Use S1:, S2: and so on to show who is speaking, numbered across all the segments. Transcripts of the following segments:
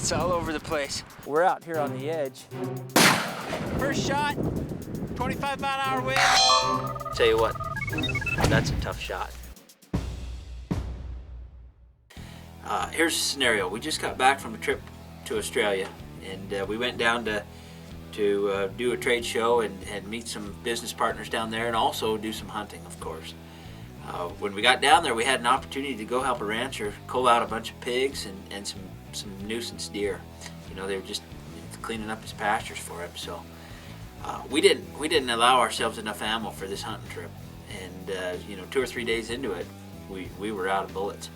S1: It's all over the place.
S2: We're out here on the edge.
S1: First shot, 25-mile-an-hour wind.
S2: Tell you what, that's a tough shot. Here's a scenario. We just got back from a trip to Australia, and we went down to do a trade show and meet some business partners down there, and also do some hunting, of course. When we got down there, we had an opportunity to go help a rancher cull out a bunch of pigs and some nuisance deer. You know, they were just cleaning up his pastures for him. So we didn't allow ourselves enough ammo for this hunting trip, and you know, 2 or 3 days into it, we were out of bullets.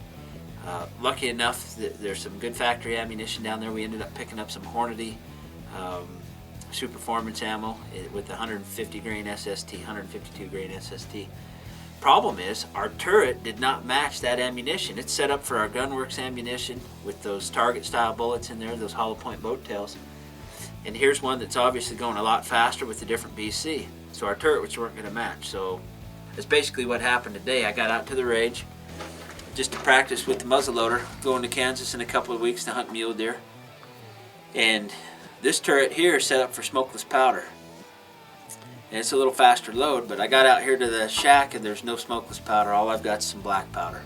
S2: Lucky enough that there's some good factory ammunition down there. We ended up picking up some Hornady super performance ammo with the 150 grain SST, 152 grain SST. Problem is, our turret did not match that ammunition. It's set up for our Gunwerks ammunition with those target style bullets in there, those hollow point boat tails. And here's one that's obviously going a lot faster with a different BC. So our turrets weren't going to match. So that's basically what happened today. I got out to the range just to practice with the muzzleloader, going to Kansas in a couple of weeks to hunt mule deer. And this turret here is set up for smokeless powder. And it's a little faster load, but I got out here to the shack and there's no smokeless powder. All I've got is some black powder.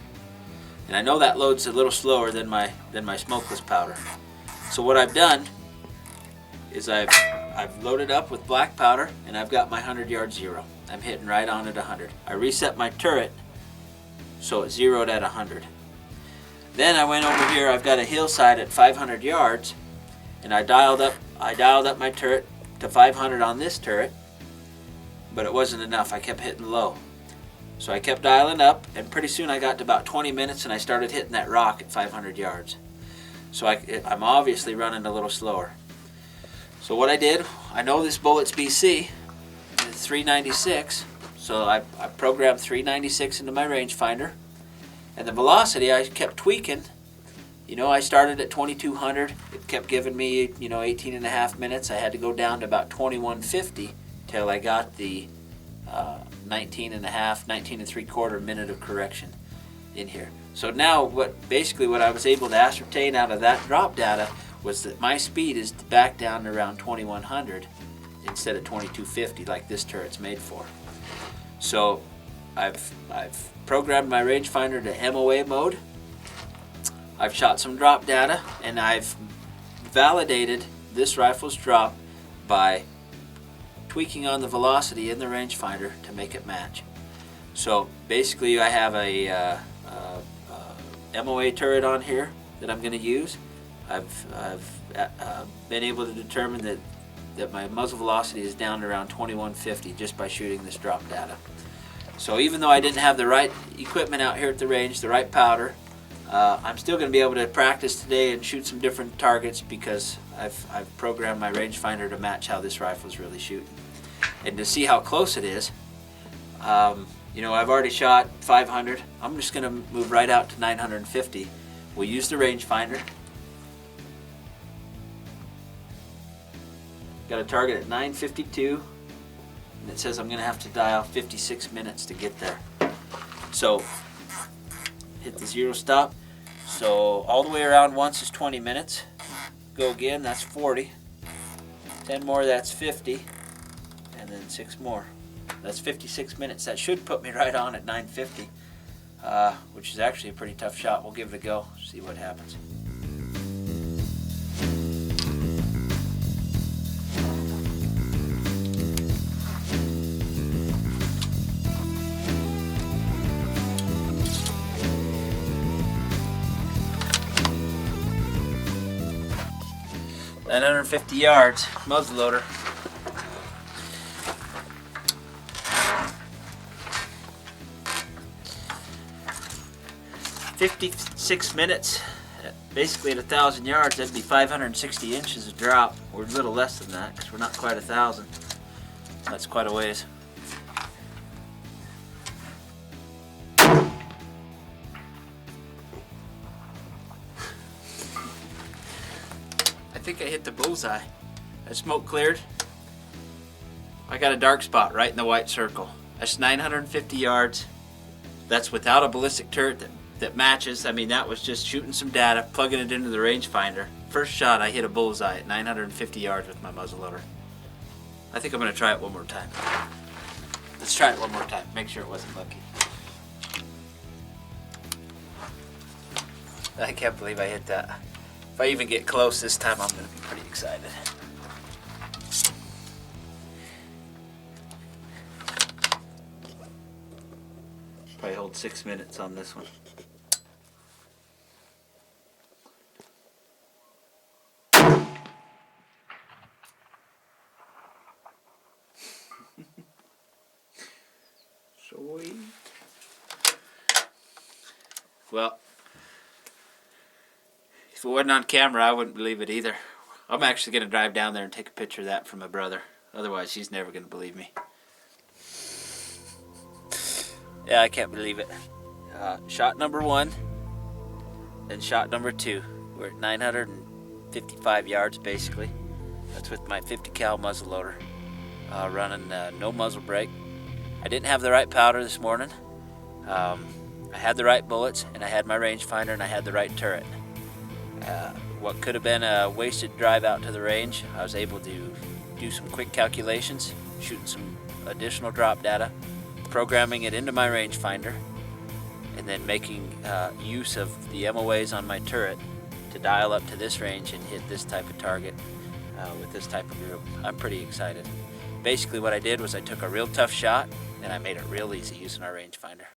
S2: And I know that load's a little slower than my smokeless powder. So what I've done is I've loaded up with black powder, and I've got my 100-yard zero. I'm hitting right on at 100. I reset my turret so it zeroed at 100. Then I went over here, I've got a hillside at 500 yards, and I dialed up my turret to 500 on this turret, but it wasn't enough. I kept hitting low. So I kept dialing up, and pretty soon I got to about 20 minutes and I started hitting that rock at 500 yards. So I'm obviously running a little slower. So what I did, I know this bullet's BC, it's 396, so I programmed 396 into my rangefinder, and the velocity I kept tweaking. You know, I started at 2200, it kept giving me, you know, 18 and a half minutes. I had to go down to about 2150 till I got the 19 and 3/4 minute of correction in here. So now what I was able to ascertain out of that drop data was that my speed is back down to around 2100 instead of 2250 like this turret's made for. So I've programmed my rangefinder to MOA mode. I've shot some drop data, and I've validated this rifle's drop by tweaking on the velocity in the rangefinder to make it match. So basically I have a MOA turret on here that I'm going to use. I've been able to determine that my muzzle velocity is down to around 2150 just by shooting this drop data. So even though I didn't have the right equipment out here at the range, the right powder, I'm still going to be able to practice today and shoot some different targets because I've programmed my rangefinder to match how this rifle is really shooting. And to see how close it is, you know, I've already shot 500. I'm just going to move right out to 950. We'll use the rangefinder. Got a target at 952, and it says I'm going to have to dial 56 minutes to get there. So hit the zero stop. So all the way around once is 20 minutes. Go again, that's 40. 10 more, that's 50. And then 6 more. That's 56 minutes. That should put me right on at 950, which is actually a pretty tough shot. We'll give it a go, see what happens. At 150 yards, muzzleloader. "56 minutes, basically at 1,000 yards, that'd be 560 inches of drop. We're a little less than that because we're not quite 1,000. That's quite a ways. I think I hit the bullseye. That smoke cleared. I got a dark spot right in the white circle. That's 950 yards. That's without a ballistic turret that matches. I mean, that was just shooting some data, plugging it into the rangefinder. First shot, I hit a bullseye at 950 yards with my muzzleloader. I think I'm going to try it one more time. Let's try it one more time. Make sure it wasn't lucky. I can't believe I hit that. If I even get close this time, I'm going to be pretty excited. Probably hold 6 minutes on this one. Sweet. Well, if it wasn't on camera, I wouldn't believe it either. I'm actually going to drive down there and take a picture of that for my brother. Otherwise, he's never going to believe me. Yeah, I can't believe it. Shot number 1, then shot number 2. We're at 955 yards basically. That's with my 50 cal muzzleloader, running no muzzle brake. I didn't have the right powder this morning. I had the right bullets, and I had my rangefinder, and I had the right turret. What could have been a wasted drive out to the range, I was able to do some quick calculations, shooting some additional drop data, programming it into my rangefinder, and then making use of the MOAs on my turret to dial up to this range and hit this type of target with this type of group. I'm pretty excited. Basically what I did was I took a real tough shot and I made it real easy using our rangefinder.